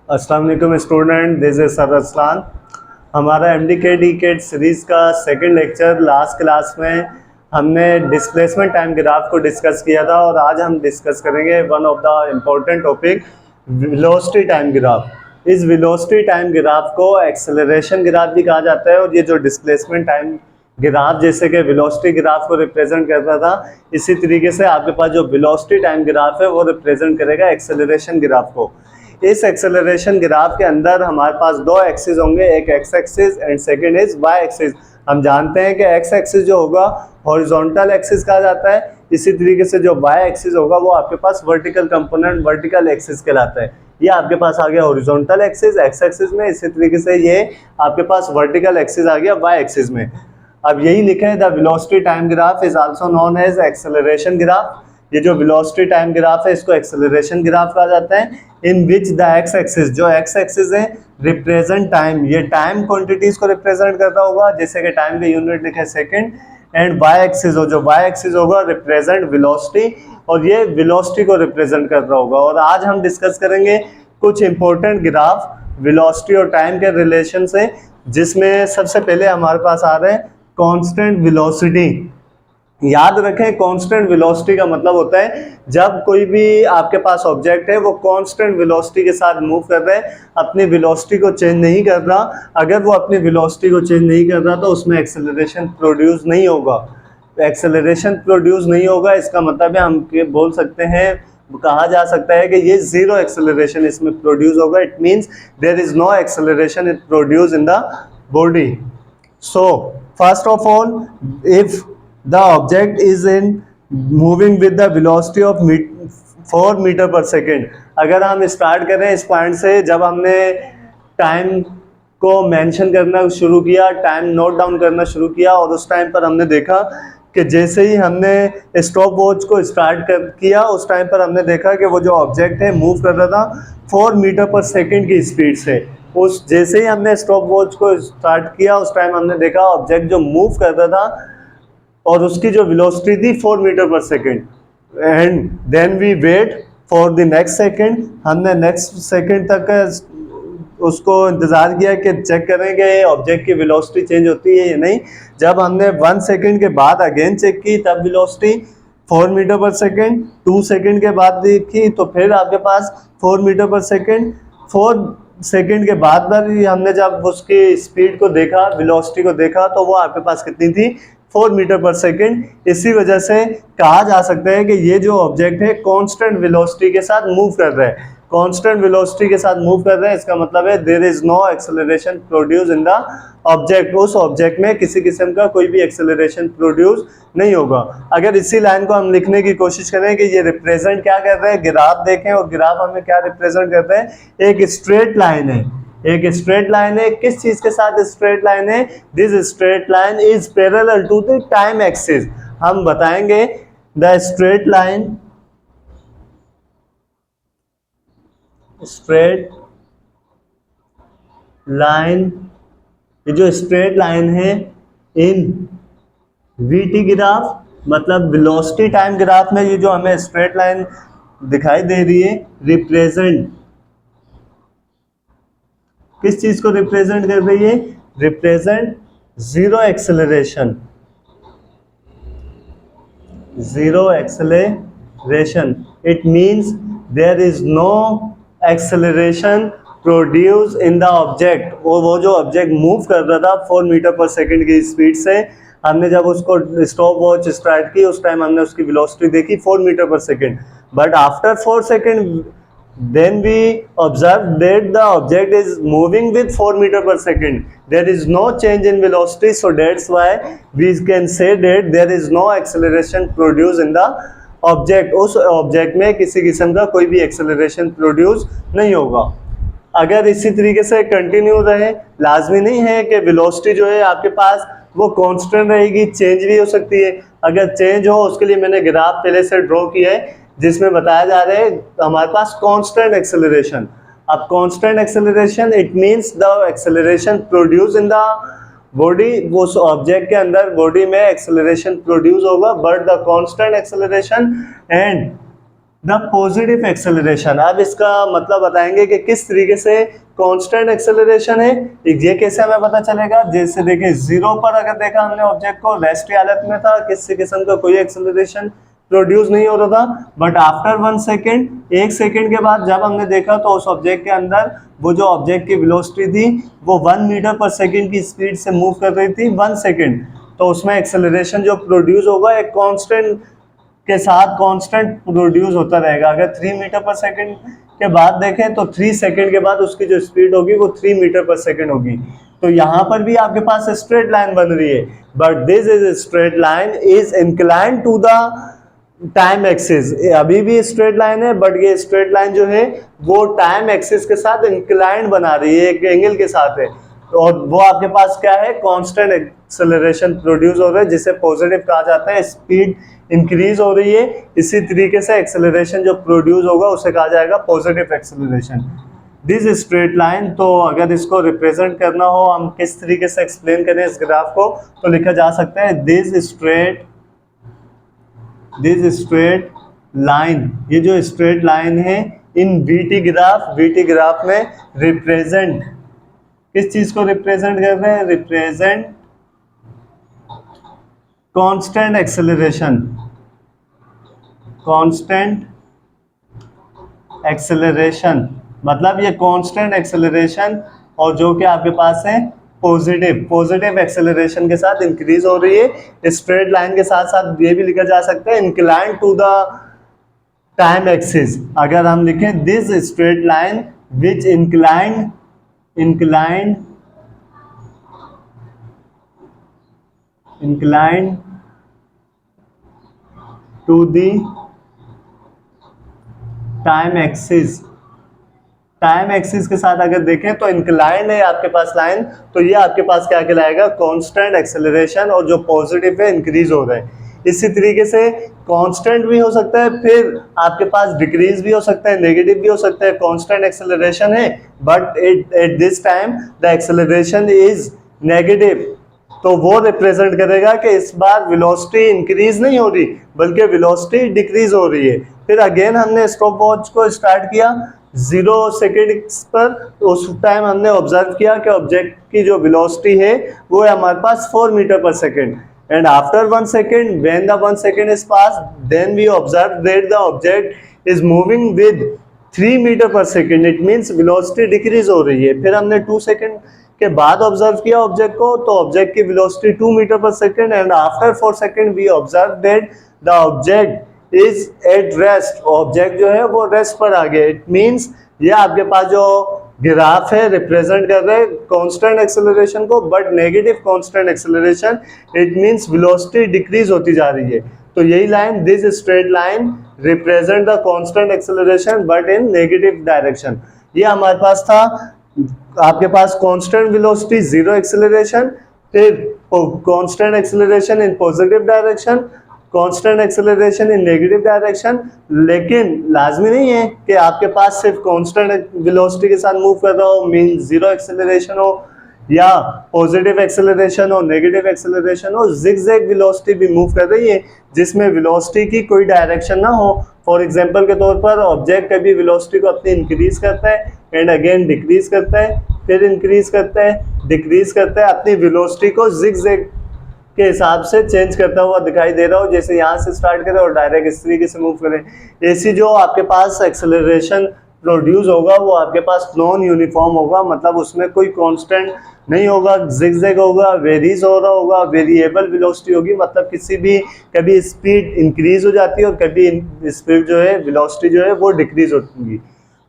अस्सलाम वालेकुम student, this is sir Aslan. हमारा MD डी केट सीरीज़ का सेकंड लेक्चर लास्ट क्लास में हमने डिस्प्लेसमेंट टाइम ग्राफ को डिस्कस किया था और आज हम डिस्कस करेंगे one of the important topic velocity time graph. इस वेलोसिटी टाइम ग्राफ को एक्सेलरेशन ग्राफ भी कहा जाता है और ये जो डिस्प्लेसमेंट टाइम ग्राफ जैसे कि वेलोसिटी ग्राफ को रिप्रेजेंट करता था, इसी तरीके से आपके पास जो वेलोसिटी टाइम ग्राफ है वो रिप्रेजेंट करेगा एक्सेलरेशन ग्राफ को। इस एक्सेलरेशन ग्राफ के अंदर हमारे पास दो एक्सिस होंगे, एक X axis and second is Y axis. हम जानते हैं कि एक्स एक्सिस जो होगा हॉरिजॉन्टल एक्सिस कहा जाता है, इसी तरीके से जो वाई एक्सिस होगा वो आपके पास वर्टिकल कंपोनेंट वर्टिकल एक्सिस कहलाता है। ये आपके पास आ गया हॉरिजॉन्टल एक्सिस एक्स एक्सिस में, इसी तरीके से ये आपके पास वर्टिकल एक्सिस आ गया वाई एक्सिस में। अब यही लिखा है the velocity time graph is also known as acceleration graph. ये जो वेलोसिटी टाइम ग्राफ है इसको एक्सेलरेशन ग्राफ कहा जाता है। इन विच द एक्स एक्सिस, जो एक्स एक्सिस है रिप्रेजेंट टाइम, ये टाइम क्वांटिटीज को रिप्रेजेंट करता होगा, जैसे कि टाइम के यूनिट लिखे सेकंड। एंड वाई एक्सिस हो, जो वाई एक्सिस होगा रिप्रेजेंट वेलोसिटी और ये वेलोसिटी को रिप्रेजेंट कर रहा होगा। और आज हम डिस्कस करेंगे कुछ इंपॉर्टेंट ग्राफ वेलोसिटी और टाइम के रिलेशन से, जिसमें सबसे पहले हमारे पास आ रहे हैं कांस्टेंट वेलोसिटी। याद रखें, कांस्टेंट वेलोसिटी का मतलब होता है जब कोई भी आपके पास ऑब्जेक्ट है वो कांस्टेंट वेलोसिटी के साथ मूव कर रहा है, अपनी वेलोसिटी को चेंज नहीं कर रहा। अगर वो अपनी वेलोसिटी को चेंज नहीं कर रहा तो उसमें एक्सेलरेशन प्रोड्यूस नहीं होगा। एक्सेलरेशन प्रोड्यूस नहीं होगा इसका मतलब है हम बोल सकते हैं, कहा जा सकता है कि ये जीरो एक्सेलरेशन इसमें प्रोड्यूस होगा। It means there is no acceleration it produce in the body. So first of all, if the object is in moving with the velocity of 4 metre पर सेकेंड। अगर हम स्टार्ट करें इस point से, जब हमने टाइम को मेंशन करना शुरू किया, टाइम नोट डाउन करना शुरू किया, और उस टाइम पर हमने देखा कि जैसे ही हमने स्टॉप वॉच को स्टार्ट किया उस टाइम पर हमने देखा कि वो जो ऑब्जेक्ट है मूव कर रहा था 4 मीटर पर सेकेंड की स्पीड से। उस जैसे ही हमने स्टॉप वॉच को स्टार्ट किया उस टाइम हमने देखा ऑब्जेक्ट जो मूव कर रहा था और उसकी जो वेलोसिटी थी 4 मीटर पर second. And then we wait for the next second. हमने नेक्स्ट सेकेंड तक उसको इंतज़ार किया कि चेक करें कि ऑब्जेक्ट की वेलोसिटी चेंज होती है या नहीं। जब हमने 1 सेकेंड के बाद अगेन चेक की तब वेलोसिटी 4 मीटर पर सेकेंड। 2 सेकेंड के बाद देखी तो फिर आपके पास 4 मीटर पर सेकेंड। 4 सेकेंड के बाद पर हमने जब उसकी स्पीड को देखा, वेलोसिटी को देखा, तो वो आपके पास कितनी थी, 4 मीटर पर सेकेंड। इसी वजह से कहा जा सकता है कि ये जो ऑब्जेक्ट है कांस्टेंट वेलोसिटी के साथ मूव कर रहा है। कांस्टेंट वेलोसिटी के साथ मूव कर रहा है इसका मतलब है there is no acceleration produce in the object. उस ऑब्जेक्ट में किसी किस्म का कोई भी एक्सेलरेशन प्रोड्यूस नहीं होगा। अगर इसी लाइन को हम लिखने की कोशिश करें कि ये रिप्रेजेंट क्या कर रहे हैं, ग्राफ देखें और ग्राफ हमें क्या रिप्रेजेंट करता है, एक स्ट्रेट लाइन है। एक स्ट्रेट लाइन है, किस चीज के साथ स्ट्रेट लाइन है, this straight line is parallel to the time axis. हम बताएंगे the straight line, straight line, ये जो स्ट्रेट लाइन है इन VT ग्राफ, मतलब वेलोसिटी टाइम ग्राफ में ये जो हमें स्ट्रेट लाइन दिखाई दे रही है रिप्रेजेंट किस चीज को रिप्रेजेंट कर रही है, represent zero acceleration. Zero acceleration it means there is no acceleration produce in the object. वो जो ऑब्जेक्ट मूव कर रहा था 4 मीटर पर सेकेंड की स्पीड से, हमने जब उसको स्टॉप वॉच स्टार्ट की उस टाइम हमने उसकी वेलोसिटी देखी 4 मीटर पर second. But after 4 second then we observe that the object is moving with 4 meter per second. There is no change in velocity, so that's why we can say that there is no acceleration produced in the object. उस object में किसी किस्म का कोई भी acceleration produce नहीं होगा। अगर इसी तरीके से कंटिन्यू रहे, लाजमी नहीं है कि वेलोसिटी जो है आपके पास वो कांस्टेंट रहेगी, चेंज भी हो सकती है। अगर चेंज हो उसके लिए मैंने ग्राफ पहले से ड्रॉ किया है जिसमें बताया जा रहा है हमारे पास कांस्टेंट एक्सेलरेशन। अब constant acceleration it means the acceleration produce in the body, वो ऑब्जेक्ट के अंदर बॉडी में एक्सेलरेशन प्रोड्यूस होगा, but the constant acceleration and the positive acceleration. अब इसका मतलब बताएंगे कि किस तरीके से कांस्टेंट एक्सेलरेशन है। ये कैसे हमें पता चलेगा, जैसे देखिए जीरो पर अगर देखा हमने ऑब्जेक्ट को, रेस्ट की हालत में था, किसी किस्म का कोई एक्सेलरेशन प्रोड्यूस नहीं हो रहा था, बट आफ्टर 1 सेकेंड, 1 सेकेंड के बाद जब हमने देखा तो उस ऑब्जेक्ट के अंदर वो जो ऑब्जेक्ट की वेलोसिटी थी वो 1 मीटर पर सेकेंड की स्पीड से मूव कर रही थी 1 सेकेंड। तो उसमें एक्सेलरेशन जो प्रोड्यूस होगा एक कांस्टेंट के साथ कांस्टेंट प्रोड्यूस होता रहेगा। अगर 3 मीटर पर सेकंड के बाद देखें तो 3 सेकंड के बाद उसकी जो स्पीड होगी वो 3 मीटर पर सेकंड होगी। तो यहाँ पर भी आपके पास स्ट्रेट लाइन बन रही है, but this is straight line is inclined to the time axis. अभी भी स्ट्रेट लाइन है, बट ये स्ट्रेट लाइन जो है वो टाइम एक्सिस के साथ इंक्लाइंड बना रही है, एक एंगल के साथ है। और वो आपके पास क्या है, कांस्टेंट एक्सेलरेशन प्रोड्यूस हो रहा है, जिसे पॉजिटिव कहा जाता है। स्पीड इंक्रीज हो रही है, इसी तरीके से एक्सेलरेशन जो प्रोड्यूस होगा उसे कहा जाएगा positive acceleration. This straight line, तो अगर इसको रिप्रेजेंट करना हो, हम किस तरीके से एक्सप्लेन करें इस ग्राफ को, तो लिखा जा सकता है दिस स्ट्रेट लाइन। ये जो स्ट्रेट लाइन है इन वीटी ग्राफ में रिप्रेजेंट किस चीज को रिप्रेजेंट कर रहे हैं, रिप्रेजेंट कांस्टेंट एक्सेलरेशन। मतलब ये कांस्टेंट एक्सेलरेशन और जो कि आपके पास है पॉजिटिव एक्सेलरेशन के साथ इंक्रीज हो रही है। स्ट्रेट लाइन के साथ साथ ये भी लिखा जा सकता है incline to the time axis. अगर हम लिखें this straight line which inclined to the time axis के साथ अगर देखें तो इंक्लाइन है आपके पास लाइन, तो ये आपके पास क्या कहलाएगा, कांस्टेंट एक्सेलरेशन, और जो पॉजिटिव है इंक्रीज हो रहा है। इसी तरीके से कांस्टेंट भी हो सकता है, फिर आपके पास डिक्रीज भी हो सकता है, नेगेटिव भी हो सकता है। कांस्टेंट एक्सेलरेशन है but at this time the acceleration is negative, तो वो रिप्रेजेंट करेगा कि इस बार वेलोसिटी इंक्रीज नहीं हो रही बल्कि वेलोसिटी डिक्रीज हो रही है। फिर अगेन हमने स्टॉप वॉच को स्टार्ट किया 0 सेकेंड पर, तो उस टाइम हमने ऑब्जर्व किया कि ऑब्जेक्ट की जो वेलोसिटी है वो है हमारे पास 4 मीटर पर second. And after 1 second, when the 1 second is pass, then we observe that the object is moving with 3 meter पर second. It means velocity decrease हो रही है। फिर हमने 2 सेकेंड के बाद ऑब्जर्व किया ऑब्जेक्ट को, तो ऑब्जेक्ट की वेलोसिटी 2 मीटर पर second. And after 4 second we observe that the object is at rest. Object जो है वो रेस्ट पर आ गया। इट मीन्स ये आपके पास जो ग्राफ है रिप्रेजेंट कर रहे हैं कांस्टेंट एक्सेलरेशन को, but negative constant acceleration. It means velocity decrease होती जा रही है। तो यही line, this straight line represent the constant acceleration but in negative direction. ये हमारे पास था आपके पास कांस्टेंट वेलोसिटी, जीरो एक्सेलरेशन, फिर constant acceleration in positive direction, constant acceleration in negative direction. लेकिन लाजमी नहीं है कि आपके पास सिर्फ कांस्टेंट वेलोसिटी के साथ मूव कर रहा हो, मीन जीरो एक्सेलरेशन हो, या पॉजिटिव एक्सेलरेशन हो, नेगेटिव एक्सेलरेशन हो। जिगजैग वेलोसिटी भी मूव कर रही है जिसमें वेलोसिटी की कोई डायरेक्शन ना हो। फॉर एग्जांपल के तौर पर ऑब्जेक्ट कभी वेलोसिटी को अपनी इंक्रीज करता है एंड अगेन डिक्रीज करता है, फिर इंक्रीज करता है, डिक्रीज करता है, अपनी वेलोसिटी को जिगजैग के हिसाब से चेंज करता हुआ दिखाई दे रहा हो, जैसे यहाँ से स्टार्ट करें और डायरेक्ट इस तरीके से मूव करें। ऐसी जो आपके पास एक्सेलरेशन प्रोड्यूस होगा वो आपके पास नॉन यूनिफॉर्म होगा, मतलब उसमें कोई कांस्टेंट नहीं होगा, जिगजैग होगा, वेरीज हो रहा होगा, वेरिएबल वेलोसिटी होगी। मतलब किसी भी कभी स्पीड इंक्रीज हो जाती है और कभी स्पीड जो है वेलोसिटी जो है वो डिक्रीज होगी।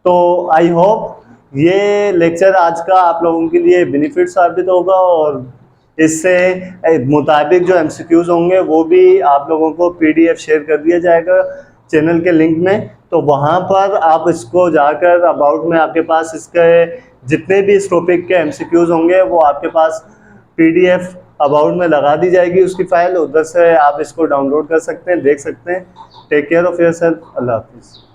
तो आई होप ये लेक्चर आज का आप लोगों के लिए बेनिफिट साबित होगा और इससे मुताबिक जो एमसीक्यूज होंगे वो भी आप लोगों को पीडीएफ शेयर कर दिया जाएगा चैनल के लिंक में। तो वहाँ पर आप इसको जाकर अबाउट में आपके पास इसके जितने भी इस टॉपिक के एमसीक्यूज होंगे वो आपके पास पीडीएफ अबाउट में लगा दी जाएगी उसकी फाइल, उधर से आप इसको डाउनलोड कर सकते हैं, देख सकते हैं। Take care of yourself. अल्लाह हाफिज़।